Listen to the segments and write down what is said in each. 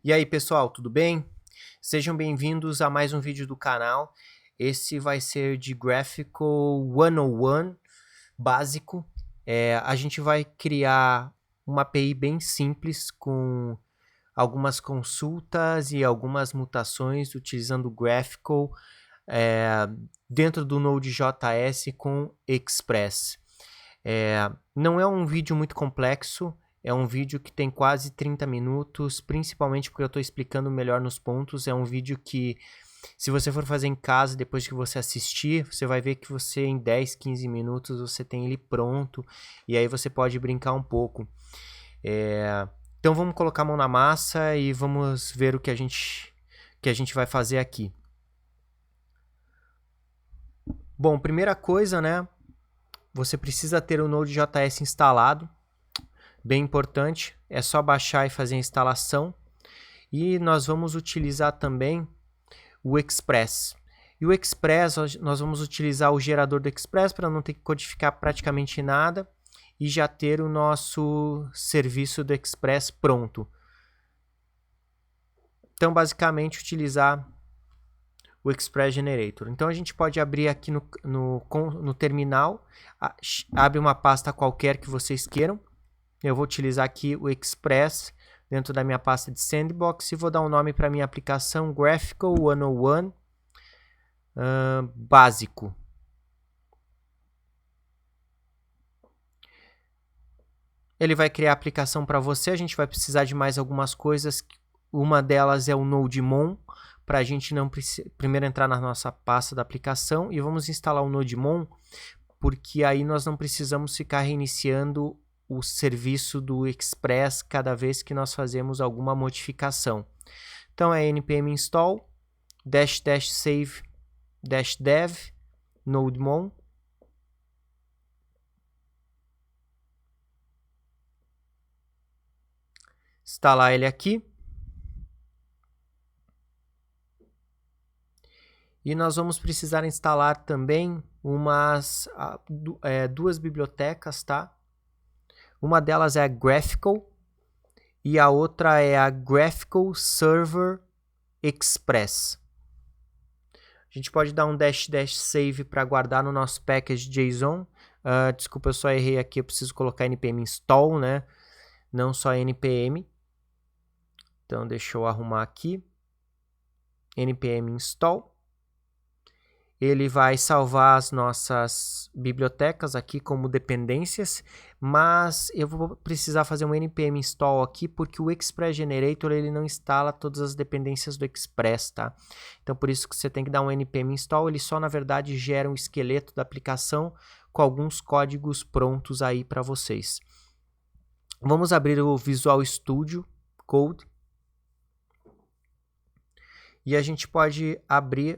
E aí pessoal, tudo bem? Sejam bem-vindos a mais um vídeo do canal. Esse vai ser de Graphical 101 básico. A gente vai criar uma API bem simples com algumas consultas e algumas mutações utilizando Graphical dentro do Node.js com Express. Não é um vídeo muito complexo. É um vídeo que tem quase 30 minutos, principalmente porque eu estou explicando melhor nos pontos. É um vídeo que, se você for fazer em casa, depois que você assistir, você vai ver que você em 10, 15 minutos você tem ele pronto. E aí você pode brincar um pouco. Então vamos colocar a mão na massa e vamos ver o que a gente vai fazer aqui. Bom, primeira coisa, né? Você precisa ter o Node.js instalado. Bem importante, é só baixar e fazer a instalação. E nós vamos utilizar também o Express. E o Express, nós vamos utilizar o gerador do Express para não ter que codificar praticamente nada e já ter o nosso serviço do Express pronto. Então, basicamente, utilizar o Express Generator. Então, a gente pode abrir aqui no terminal, abre uma pasta qualquer que vocês queiram. Eu vou utilizar aqui o Express dentro da minha pasta de Sandbox e vou dar um nome para minha aplicação Graphical 101 básico. Ele vai criar a aplicação para você. A gente vai precisar de mais algumas coisas. Uma delas é o NodeMon, para a gente não primeiro entrar na nossa pasta da aplicação e vamos instalar o NodeMon, porque aí nós não precisamos ficar reiniciando o serviço do Express cada vez que nós fazemos alguma modificação. Então é npm install --save -dev nodemon. Instalar ele aqui. E nós vamos precisar instalar também duas bibliotecas, tá? Uma delas é a Graphical e a outra é a Graphical Server Express. A gente pode dar um --save para guardar no nosso package JSON. Desculpa, eu só errei aqui, eu preciso colocar npm install, né? Não só npm. Então deixa eu arrumar aqui. npm install. Ele vai salvar as nossas bibliotecas aqui como dependências, mas eu vou precisar fazer um npm install aqui porque o Express Generator ele não instala todas as dependências do Express, tá? Então por isso que você tem que dar um npm install, ele só na verdade gera um esqueleto da aplicação com alguns códigos prontos aí para vocês. Vamos abrir o Visual Studio Code e a gente pode abrir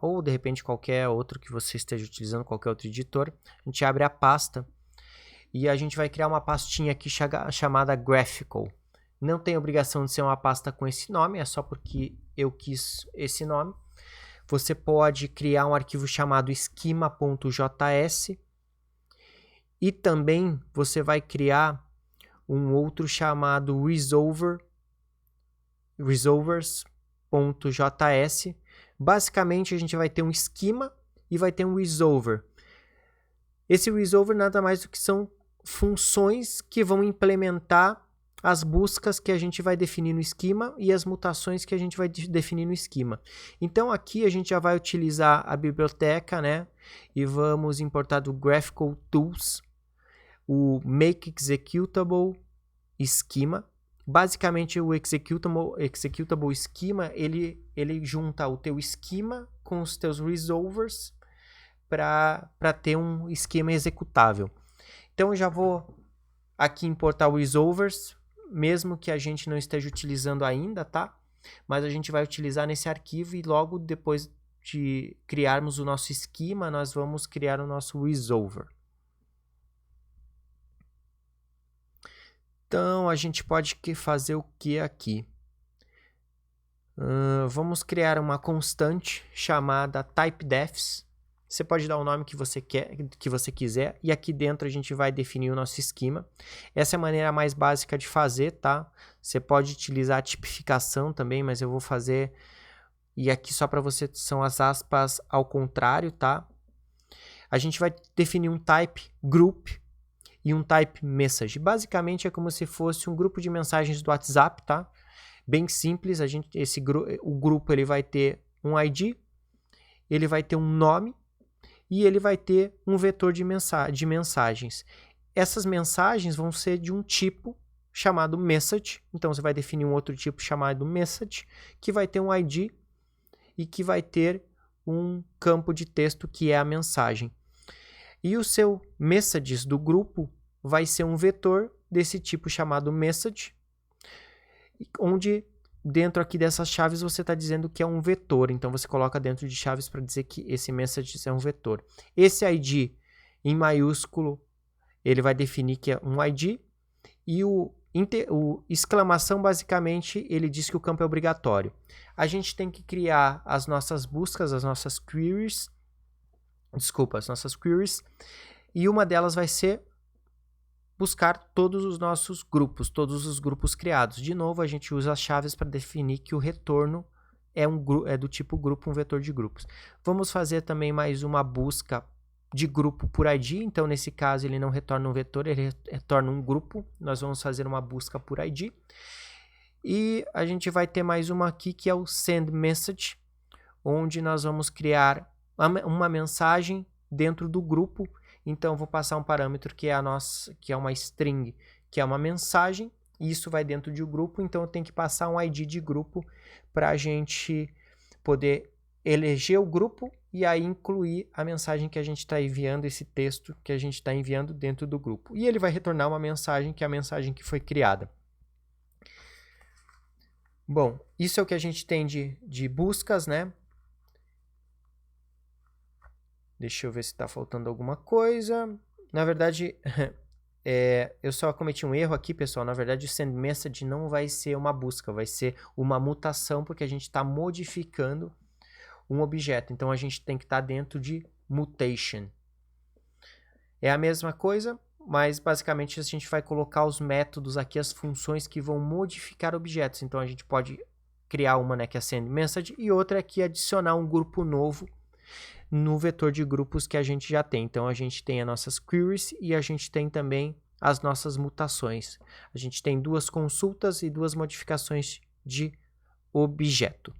ou de repente qualquer outro que você esteja utilizando, qualquer outro editor. A gente abre a pasta e a gente vai criar uma pastinha aqui chamada Graphical. Não tem obrigação de ser uma pasta com esse nome, é só porque eu quis esse nome. Você pode criar um arquivo chamado schema.js e também você vai criar um outro chamado resolvers.js. Basicamente a gente vai ter um schema e vai ter um resolver. Esse resolver nada mais do que são funções que vão implementar as buscas que a gente vai definir no schema e as mutações que a gente vai definir no schema. Então aqui a gente já vai utilizar a biblioteca, né? E vamos importar do Graphical Tools o make executable schema. Basicamente o executable schema, ele junta o teu schema com os teus resolvers para ter um esquema executável. Então eu já vou aqui importar o resolvers, mesmo que a gente não esteja utilizando ainda, tá? Mas a gente vai utilizar nesse arquivo e logo depois de criarmos o nosso esquema, nós vamos criar o nosso resolver. Então, a gente pode fazer o que aqui? Vamos criar uma constante chamada typedefs, Você pode dar o nome que você quiser, e aqui dentro a gente vai definir o nosso esquema. Essa é a maneira mais básica de fazer, tá? Você pode utilizar a tipificação também, mas eu vou fazer, e aqui só para você são as aspas ao contrário, tá? A gente vai definir um type group e um type message. Basicamente é como se fosse um grupo de mensagens do WhatsApp, tá? Bem simples, o grupo ele vai ter um ID, ele vai ter um nome e ele vai ter um vetor de mensagens. Essas mensagens vão ser de um tipo chamado message, então você vai definir um outro tipo chamado message, que vai ter um ID e que vai ter um campo de texto que é a mensagem. E o seu messages do grupo vai ser um vetor desse tipo chamado message, onde dentro aqui dessas chaves você está dizendo que é um vetor. Então você coloca dentro de chaves para dizer que esse messages é um vetor. Esse ID em maiúsculo, ele vai definir que é um ID. E o exclamação, basicamente, ele diz que o campo é obrigatório. A gente tem que criar as nossas buscas, as nossas queries. E uma delas vai ser buscar todos os nossos grupos, todos os grupos criados. De novo, a gente usa as chaves para definir que o retorno é do tipo grupo, um vetor de grupos. Vamos fazer também mais uma busca de grupo por ID. Então, nesse caso, ele não retorna um vetor, ele retorna um grupo. Nós vamos fazer uma busca por ID. E a gente vai ter mais uma aqui, que é o send message, onde nós vamos criar uma mensagem dentro do grupo. Então, eu vou passar um parâmetro que é uma string, que é uma mensagem, e isso vai dentro de um grupo. Então, eu tenho que passar um ID de grupo para a gente poder eleger o grupo e aí incluir a mensagem que a gente está enviando, esse texto que a gente está enviando dentro do grupo. E ele vai retornar uma mensagem, que é a mensagem que foi criada. Bom, isso é o que a gente tem de buscas, né? Deixa eu ver se está faltando alguma coisa. Na verdade, eu só cometi um erro aqui, pessoal. Na verdade, o send message não vai ser uma busca, vai ser uma mutação, porque a gente está modificando um objeto. Então, a gente tem que estar dentro de mutation. É a mesma coisa, mas basicamente a gente vai colocar os métodos aqui, as funções que vão modificar objetos. Então, a gente pode criar uma, né, que é send message, e outra aqui adicionar um grupo novo no vetor de grupos que a gente já tem. Então, a gente tem as nossas queries e a gente tem também as nossas mutações. A gente tem duas consultas e duas modificações de objeto.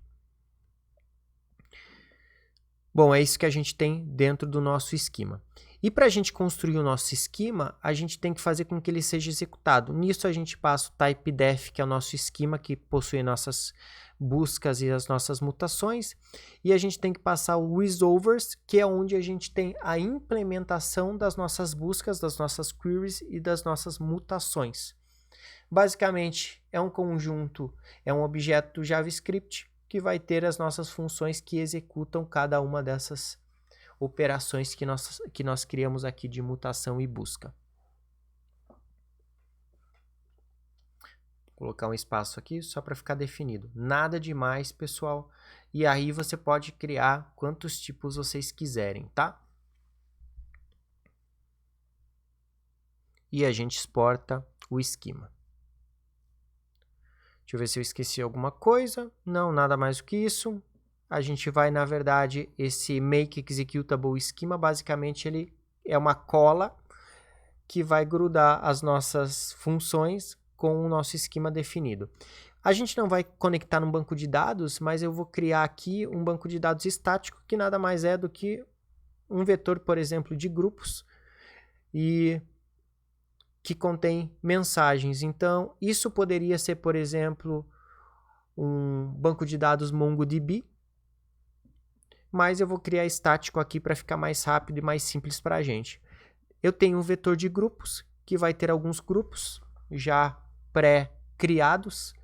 Bom, é isso que a gente tem dentro do nosso esquema. E para a gente construir o nosso esquema, a gente tem que fazer com que ele seja executado. Nisso a gente passa o typedef, que é o nosso esquema, que possui nossas buscas e as nossas mutações. E a gente tem que passar o resolvers, que é onde a gente tem a implementação das nossas buscas, das nossas queries e das nossas mutações. Basicamente, é um conjunto, é um objeto JavaScript que vai ter as nossas funções que executam cada uma dessas operações que nós criamos aqui de mutação e busca. Vou colocar um espaço aqui só para ficar definido. Nada demais, pessoal. E aí você pode criar quantos tipos vocês quiserem, tá? E a gente exporta o esquema. Deixa eu ver se eu esqueci alguma coisa. Não, nada mais do que isso. A gente vai, na verdade, esse make executable schema, basicamente ele é uma cola que vai grudar as nossas funções com o nosso esquema definido. A gente não vai conectar num banco de dados, mas eu vou criar aqui um banco de dados estático, que nada mais é do que um vetor, por exemplo, de grupos, e que contém mensagens. Então, isso poderia ser, por exemplo, um banco de dados MongoDB, mas eu vou criar estático aqui para ficar mais rápido e mais simples para a gente. Eu tenho um vetor de grupos, que vai ter alguns grupos já pré-criados.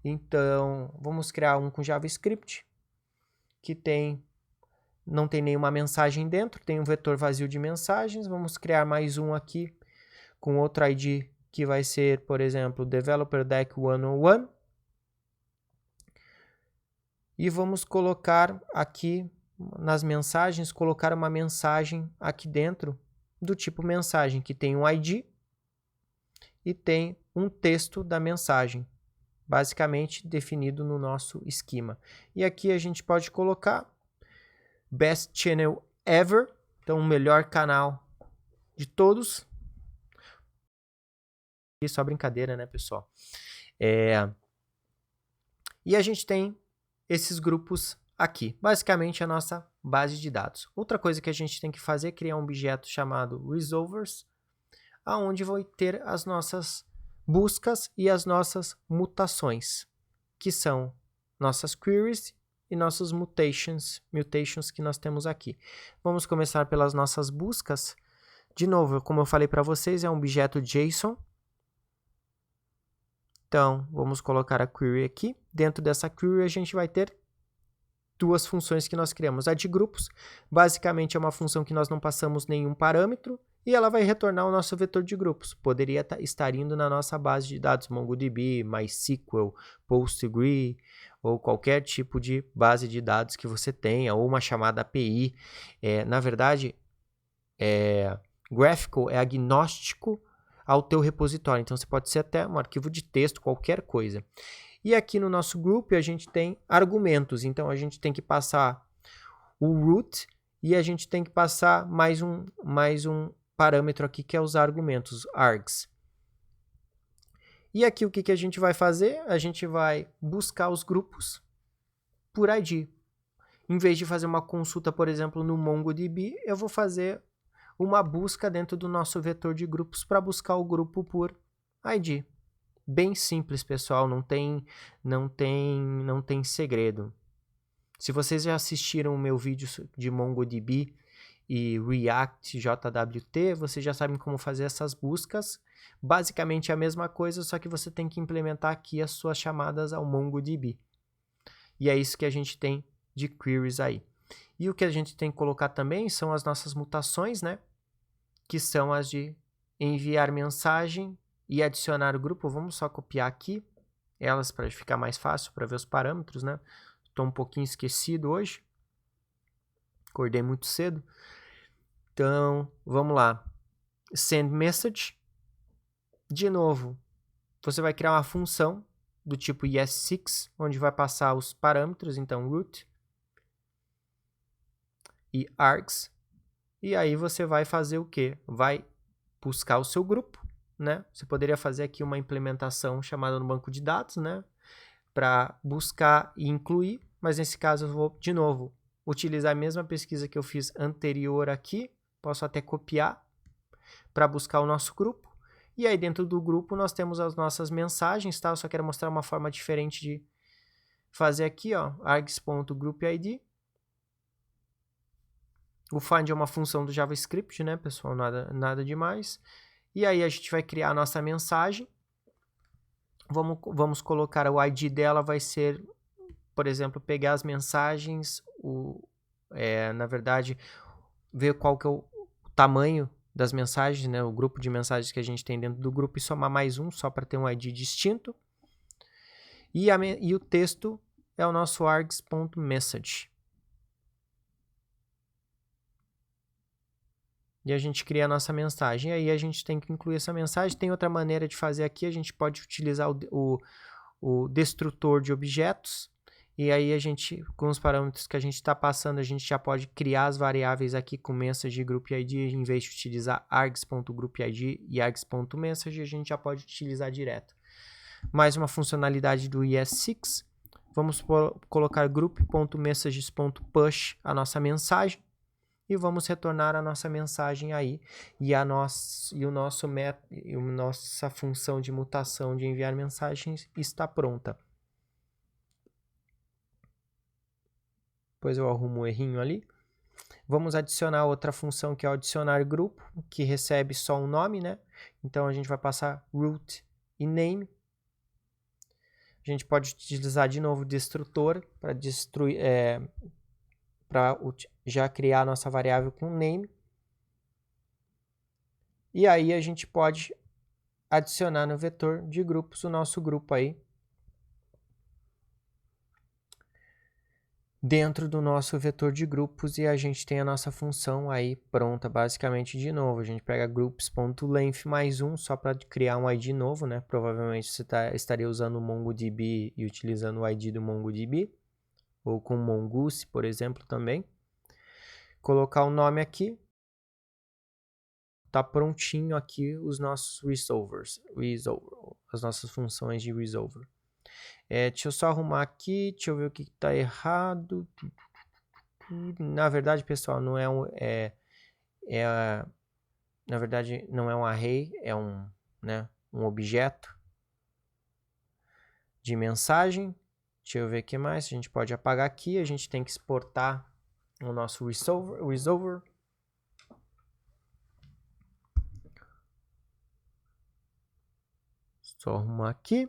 Então, vamos criar um com JavaScript, que não tem nenhuma mensagem dentro, tem um vetor vazio de mensagens. Vamos criar mais um aqui, com outro ID, que vai ser, por exemplo, Developer Deck 101. E vamos colocar aqui nas mensagens, colocar uma mensagem aqui dentro do tipo mensagem, que tem um ID e tem um texto da mensagem, basicamente definido no nosso esquema. E aqui a gente pode colocar Best Channel Ever, então o melhor canal de todos. E só brincadeira, né, pessoal? E a gente tem esses grupos aqui, basicamente a nossa base de dados. Outra coisa que a gente tem que fazer é criar um objeto chamado Resolvers, aonde vai ter as nossas buscas e as nossas mutações, que são nossas queries e nossos mutations que nós temos aqui. Vamos começar pelas nossas buscas. De novo, como eu falei para vocês, é um objeto JSON. Então, vamos colocar a query aqui. Dentro dessa query, a gente vai ter duas funções que nós criamos. A de grupos, basicamente é uma função que nós não passamos nenhum parâmetro e ela vai retornar o nosso vetor de grupos. Poderia estar indo na nossa base de dados MongoDB, MySQL, Postgre ou qualquer tipo de base de dados que você tenha, ou uma chamada API. Na verdade, Graphical é agnóstico ao teu repositório, então você pode ser até um arquivo de texto, qualquer coisa. E aqui no nosso group a gente tem argumentos, então a gente tem que passar o root e a gente tem que passar mais um parâmetro aqui que é os argumentos, args. E aqui o que a gente vai fazer? A gente vai buscar os grupos por ID. Em vez de fazer uma consulta, por exemplo, no MongoDB, eu vou fazer uma busca dentro do nosso vetor de grupos para buscar o grupo por ID. Bem simples, pessoal, não tem segredo. Se vocês já assistiram o meu vídeo de MongoDB e React JWT, vocês já sabem como fazer essas buscas. Basicamente é a mesma coisa, só que você tem que implementar aqui as suas chamadas ao MongoDB. E é isso que a gente tem de queries aí. E o que a gente tem que colocar também são as nossas mutações, né? Que são as de enviar mensagem e adicionar o grupo. Vamos só copiar aqui elas para ficar mais fácil para ver os parâmetros, né? Estou um pouquinho esquecido hoje. Acordei muito cedo. Então, vamos lá. Send message. De novo, você vai criar uma função do tipo yes6, onde vai passar os parâmetros, então root e args. E aí você vai fazer o quê? Vai buscar o seu grupo, né? Você poderia fazer aqui uma implementação chamada no banco de dados, né? Para buscar e incluir, mas nesse caso eu vou, de novo, utilizar a mesma pesquisa que eu fiz anterior aqui. Posso até copiar para buscar o nosso grupo. E aí dentro do grupo nós temos as nossas mensagens, tá? Eu só quero mostrar uma forma diferente de fazer aqui, ó, args.groupid. O find é uma função do JavaScript, né, pessoal? Nada demais. E aí a gente vai criar a nossa mensagem. Vamos colocar o ID dela, vai ser, por exemplo, pegar as mensagens, na verdade, ver qual que é o tamanho das mensagens, né, o grupo de mensagens que a gente tem dentro do grupo e somar mais um, só para ter um ID distinto. E o texto é o nosso args.message. E a gente cria a nossa mensagem. E aí a gente tem que incluir essa mensagem. Tem outra maneira de fazer aqui. A gente pode utilizar o destrutor de objetos. E aí a gente, com os parâmetros que a gente está passando, a gente já pode criar as variáveis aqui com message e groupid. Em vez de utilizar args.groupid e args.message, a gente já pode utilizar direto. Mais uma funcionalidade do ES6. Vamos colocar group.messages.push a nossa mensagem. E vamos retornar a nossa mensagem aí. E a nossa função de mutação de enviar mensagens está pronta. Depois eu arrumo um errinho ali. Vamos adicionar outra função que é o adicionar grupo, que recebe só um nome, né? Então a gente vai passar root e name. A gente pode utilizar de novo o destrutor para destruir, para já criar a nossa variável com name. E aí a gente pode adicionar no vetor de grupos o nosso grupo aí. dentro do nosso vetor de grupos, e a gente tem a nossa função aí pronta basicamente de novo. A gente pega groups.length mais 1 só para criar um ID novo, né? Provavelmente você estaria usando o MongoDB e utilizando o ID do MongoDB, ou com Mongoose, por exemplo, também. Colocar o nome aqui. Tá prontinho aqui os nossos resolvers, as nossas funções de resolver. Deixa eu só arrumar aqui, deixa eu ver o que está errado. Na verdade, pessoal, não é um, na verdade, não é um array, é um objeto de mensagem. Deixa eu ver o que mais. A gente pode apagar aqui, a gente tem que exportar o nosso resolver. Só arrumar aqui.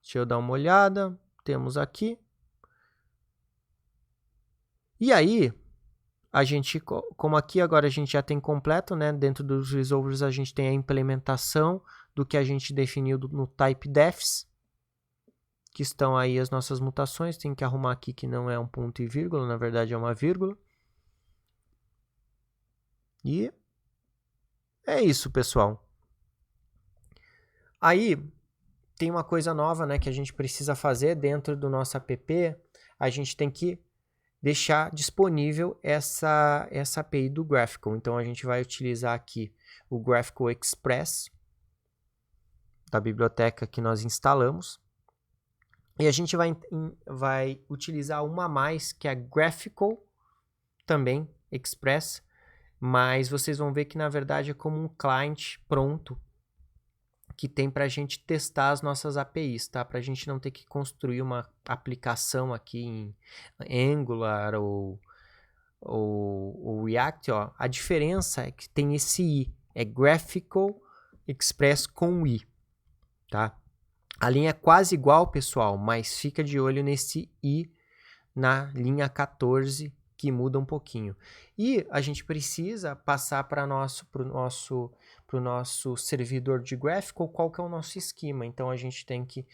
Deixa eu dar uma olhada. Temos aqui. E aí, a gente, como aqui agora a gente já tem completo, né? Dentro dos resolvers a gente tem a implementação do que a gente definiu no type-defs, que estão aí as nossas mutações. Tem que arrumar aqui que não é um ponto e vírgula, na verdade é uma vírgula. E é isso, pessoal. Aí, tem uma coisa nova, né, que a gente precisa fazer dentro do nosso app. A gente tem que deixar disponível essa API do Graphical. Então, a gente vai utilizar aqui o Graphical Express, da biblioteca que nós instalamos. E a gente vai utilizar uma a mais, que é a Graphical, também Express. Mas vocês vão ver que, na verdade, é como um client pronto, que tem para a gente testar as nossas APIs, tá? Para a gente não ter que construir uma aplicação aqui em Angular ou React, ó. A diferença é que tem esse I, é Graphical Express com I, tá? A linha é quase igual, pessoal, mas fica de olho nesse I na linha 14, que muda um pouquinho. E a gente precisa passar para o nosso servidor de Graphical qual que é o nosso esquema. Então, a gente tem que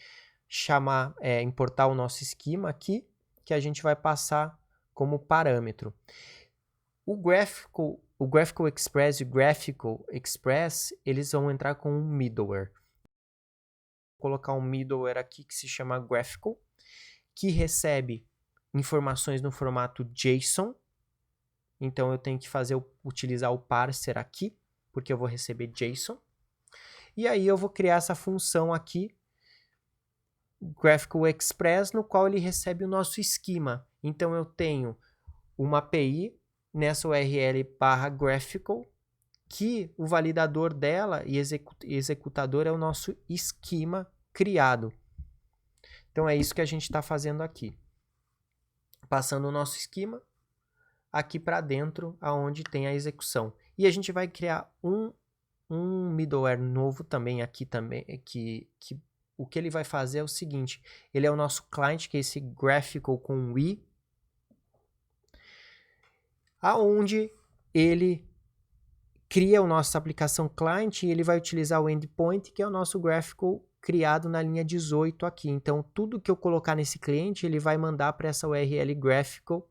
importar o nosso esquema aqui, que a gente vai passar como parâmetro. O Graphical Express e o Graphical Express, eles vão entrar com um middleware. Vou colocar um middleware aqui que se chama Graphical, que recebe informações no formato JSON. Então, eu tenho que utilizar o parser aqui, porque eu vou receber JSON. E aí, eu vou criar essa função aqui, Graphical Express, no qual ele recebe o nosso esquema. Então, eu tenho uma API nessa URL /graphical, que o validador dela e executador é o nosso esquema criado. Então, é isso que a gente está fazendo aqui. Passando o nosso esquema aqui para dentro, aonde tem a execução. E a gente vai criar um middleware novo também aqui também, que o que ele vai fazer é o seguinte: ele é o nosso client, que é esse Graphical com I, aonde ele cria a nossa aplicação client e ele vai utilizar o endpoint, que é o nosso Graphical criado na linha 18 aqui. Então, tudo que eu colocar nesse cliente, ele vai mandar para essa URL Graphical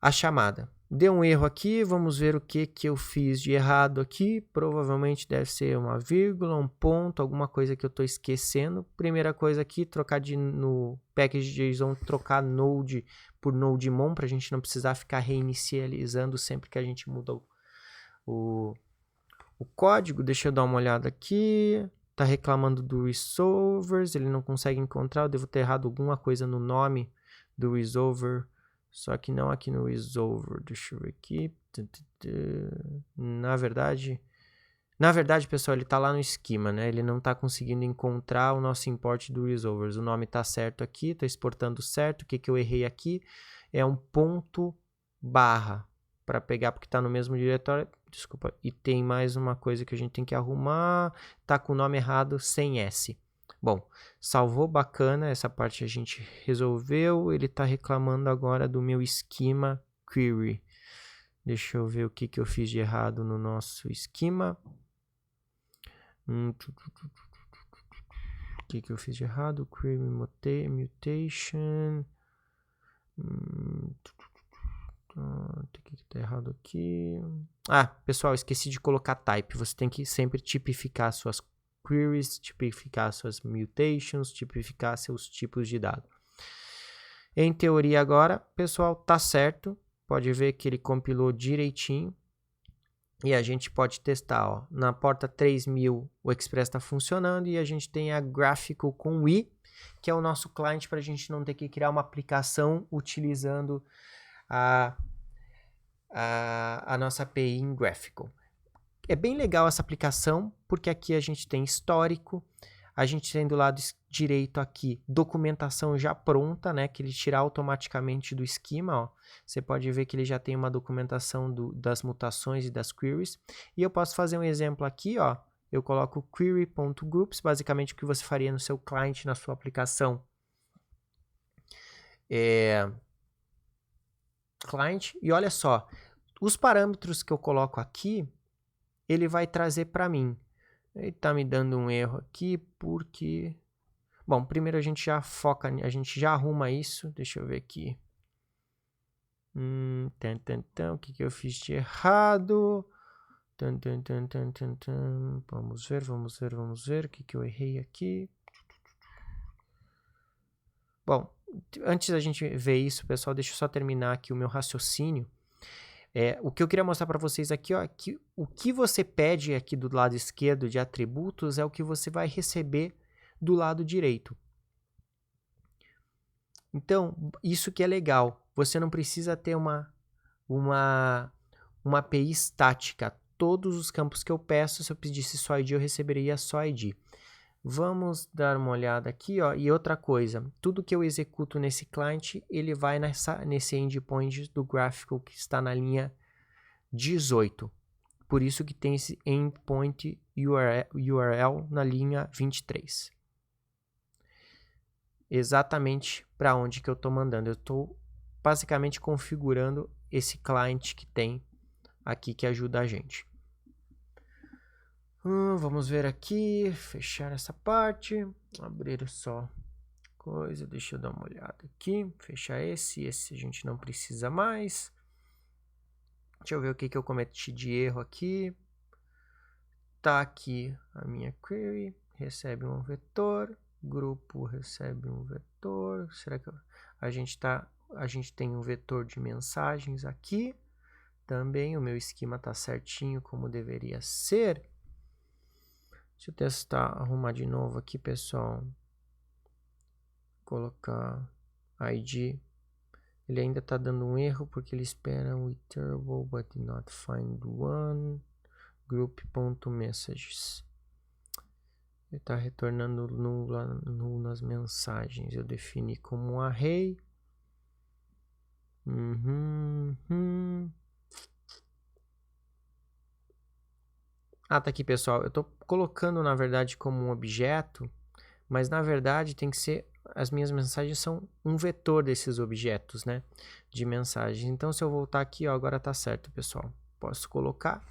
a chamada. Deu um erro aqui, vamos ver o que eu fiz de errado aqui. Provavelmente deve ser uma vírgula, um ponto, alguma coisa que eu estou esquecendo. Primeira coisa aqui, trocar no package.json, trocar node por nodemon, para a gente não precisar ficar reinicializando sempre que a gente muda o código. Deixa eu dar uma olhada aqui. Está reclamando do resolvers, ele não consegue encontrar. Eu devo ter errado alguma coisa no nome do resolver. Só que não aqui no resolver. Deixa eu ver aqui. Na verdade, pessoal, ele está lá no esquema, né? Ele não está conseguindo encontrar o nosso import do resolvers. O nome está certo aqui, está exportando certo. O que eu errei aqui é um ponto barra para pegar, porque está no mesmo diretório. Desculpa. E tem mais uma coisa que a gente tem que arrumar. Está com o nome errado, sem S. Bom, salvou, bacana, essa parte a gente resolveu. Ele está reclamando agora do meu esquema query. Deixa eu ver o que eu fiz de errado no nosso esquema. O que eu fiz de errado? Query mutation. Tem que tá errado aqui. Ah, pessoal, esqueci de colocar type. Você tem que sempre tipificar suas queries, tipificar suas mutations, tipificar seus tipos de dado. Em teoria agora, pessoal, tá certo. Pode ver que ele compilou direitinho. E a gente pode testar, ó. Na porta 3000 o Express está funcionando e a gente tem a Graphical com i, que é o nosso cliente para a gente não ter que criar uma aplicação utilizando a nossa API em Graphical. É bem legal essa aplicação, porque aqui a gente tem histórico, a gente tem do lado direito aqui documentação já pronta, né, que ele tira automaticamente do esquema, ó. Você pode ver que ele já tem uma documentação das mutações e das queries. E eu posso fazer um exemplo aqui, ó. Eu coloco query.groups, basicamente o que você faria no seu cliente, na sua aplicação. Client, e olha só, os parâmetros que eu coloco aqui, ele vai trazer para mim. Ele está me dando um erro aqui, porque... Bom, primeiro a gente já foca, a gente já arruma isso. Deixa eu ver aqui. O que eu fiz de errado? Vamos ver o que eu errei aqui. Bom, antes da gente ver isso, pessoal, deixa eu só terminar aqui o meu raciocínio. O que eu queria mostrar para vocês aqui, ó, que o que você pede aqui do lado esquerdo de atributos é o que você vai receber do lado direito. Então, isso que é legal. Você não precisa ter uma API estática. Todos os campos que eu peço, se eu pedisse só ID, eu receberia só ID. Vamos dar uma olhada aqui, ó. E outra coisa, tudo que eu executo nesse client, ele vai nesse endpoint do Graphical que está na linha 18. Por isso que tem esse endpoint URL na linha 23. Exatamente para onde que eu estou mandando. Eu estou basicamente configurando esse client que tem aqui que ajuda a gente. Vamos ver aqui, fechar essa parte, abrir só coisa, deixa eu dar uma olhada aqui, fechar esse a gente não precisa mais. Deixa eu ver o que eu cometi de erro aqui. Tá aqui a minha query, recebe um vetor, grupo recebe um vetor. Será que a gente tem um vetor de mensagens aqui? Também o meu esquema tá certinho como deveria ser. Deixa eu testar, arrumar de novo aqui, pessoal. Colocar ID. Ele ainda está dando um erro porque ele espera um iterable but did not find one. Group.messages. Ele está retornando null nas mensagens. Eu defini como um array. Ah, tá aqui, pessoal. Eu estou colocando, na verdade, como um objeto, mas, na verdade, tem que ser... As minhas mensagens são um vetor desses objetos, né? De mensagens. Então, se eu voltar aqui, ó, agora tá certo, pessoal. Posso colocar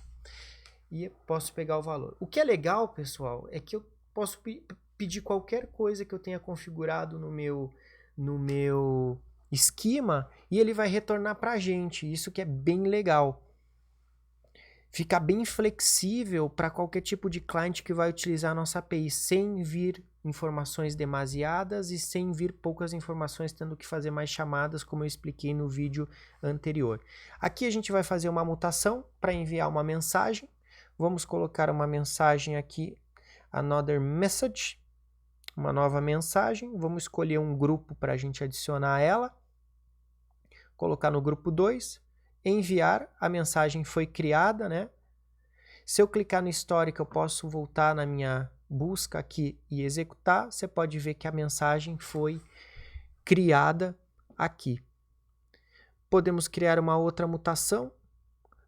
e posso pegar o valor. O que é legal, pessoal, é que eu posso pedir qualquer coisa que eu tenha configurado no meu esquema e ele vai retornar pra gente. Isso que é bem legal. Fica bem flexível para qualquer tipo de cliente que vai utilizar a nossa API, sem vir informações demasiadas e sem vir poucas informações, tendo que fazer mais chamadas, como eu expliquei no vídeo anterior. Aqui a gente vai fazer uma mutação para enviar uma mensagem. Vamos colocar uma mensagem aqui, another message, uma nova mensagem. Vamos escolher um grupo para a gente adicionar ela. Colocar no grupo 2. Enviar, a mensagem foi criada, né? Se eu clicar no histórico, eu posso voltar na minha busca aqui e executar. Você pode ver que a mensagem foi criada aqui. Podemos criar uma outra mutação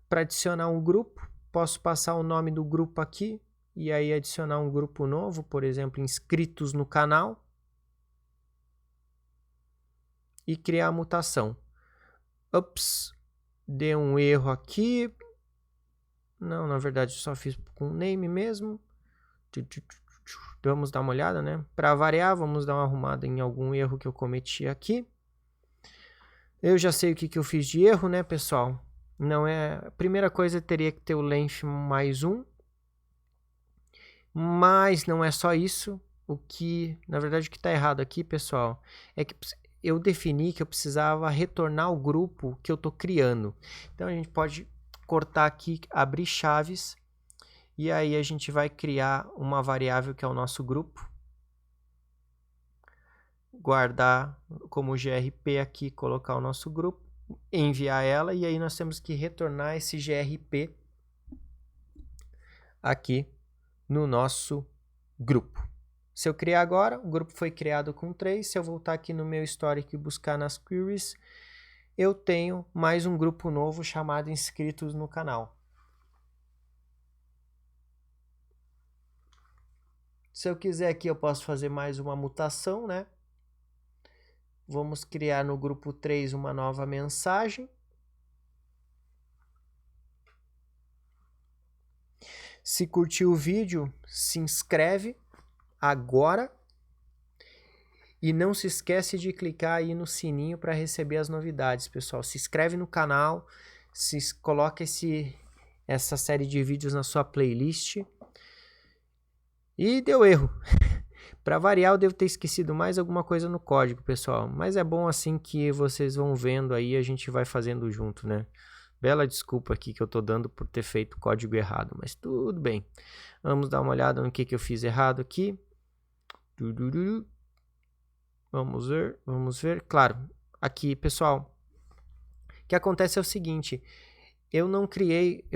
para adicionar um grupo. Posso passar o nome do grupo aqui e aí adicionar um grupo novo, por exemplo, inscritos no canal. E criar a mutação. Ups! Deu um erro aqui. Não, na verdade, só fiz com name mesmo. Vamos dar uma olhada, né? Para variar, vamos dar uma arrumada em algum erro que eu cometi aqui. Eu já sei o que eu fiz de erro, né, pessoal? Não é... A primeira coisa teria que ter o length mais 1. Mas não é só isso. Na verdade, o que está errado aqui, pessoal, é que eu defini que eu precisava retornar o grupo que eu estou criando. Então, a gente pode cortar aqui, abrir chaves, e aí a gente vai criar uma variável que é o nosso grupo. Guardar como GRP aqui, colocar o nosso grupo, enviar ela, e aí nós temos que retornar esse GRP aqui no nosso grupo. Se eu criar agora, o grupo foi criado com 3, se eu voltar aqui no meu histórico e buscar nas queries, eu tenho mais um grupo novo chamado inscritos no canal. Se eu quiser aqui, eu posso fazer mais uma mutação, né? Vamos criar no grupo 3 uma nova mensagem. Se curtiu o vídeo, se inscreve agora. E não se esquece de clicar aí no sininho para receber as novidades, pessoal. Se inscreve no canal, coloca essa série de vídeos na sua playlist. E deu erro. Para variar, eu devo ter esquecido mais alguma coisa no código, pessoal. Mas é bom assim que vocês vão vendo aí, a gente vai fazendo junto, né? Bela desculpa aqui que eu tô dando por ter feito o código errado, mas tudo bem. Vamos dar uma olhada no que eu fiz errado aqui. Vamos ver. Claro, aqui, pessoal, o que acontece é o seguinte, eu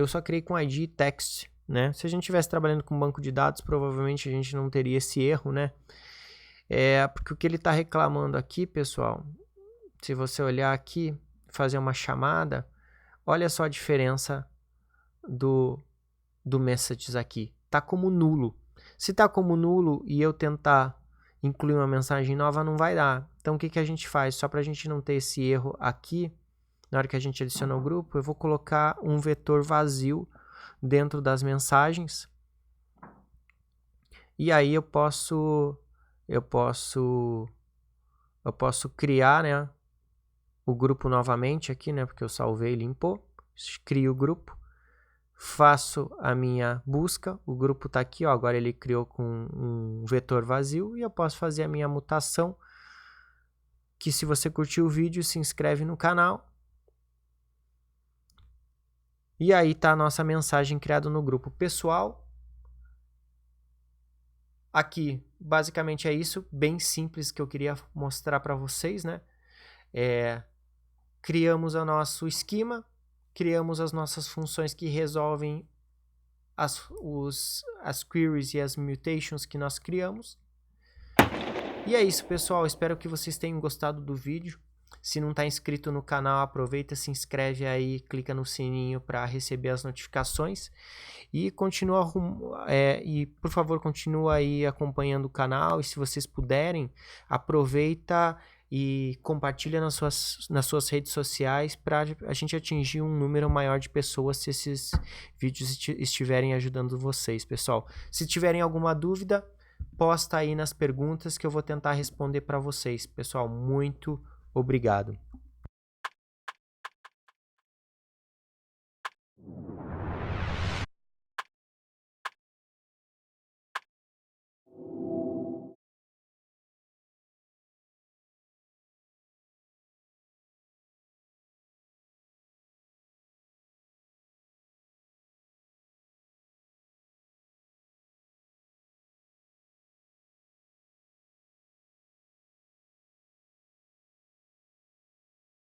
só criei com ID text, né? Se a gente estivesse trabalhando com banco de dados, provavelmente a gente não teria esse erro, né? Porque o que ele está reclamando aqui, pessoal, se você olhar aqui, fazer uma chamada, olha só a diferença do messages aqui. Tá como nulo. Se tá como nulo e eu tentar incluir uma mensagem nova, não vai dar. Então, o que a gente faz? Só para a gente não ter esse erro aqui, na hora que a gente adiciona o grupo, eu vou colocar um vetor vazio dentro das mensagens. E aí eu posso criar, né, o grupo novamente aqui, né, porque eu salvei e limpou. Crio o grupo. Faço a minha busca, o grupo está aqui, ó, agora ele criou com um vetor vazio e eu posso fazer a minha mutação, que se você curtiu o vídeo, se inscreve no canal. E aí está a nossa mensagem criada no grupo. Pessoal, aqui basicamente é isso, bem simples que eu queria mostrar para vocês, né? Criamos o nosso esquema, criamos as nossas funções que resolvem as queries e as mutations que nós criamos. E é isso, pessoal. Espero que vocês tenham gostado do vídeo. Se não está inscrito no canal, aproveita, se inscreve aí, clica no sininho para receber as notificações. E por favor, continua aí acompanhando o canal. E se vocês puderem, aproveita e compartilha nas suas redes sociais para a gente atingir um número maior de pessoas se esses vídeos estiverem ajudando vocês, pessoal. Se tiverem alguma dúvida, posta aí nas perguntas que eu vou tentar responder para vocês. Pessoal, muito obrigado.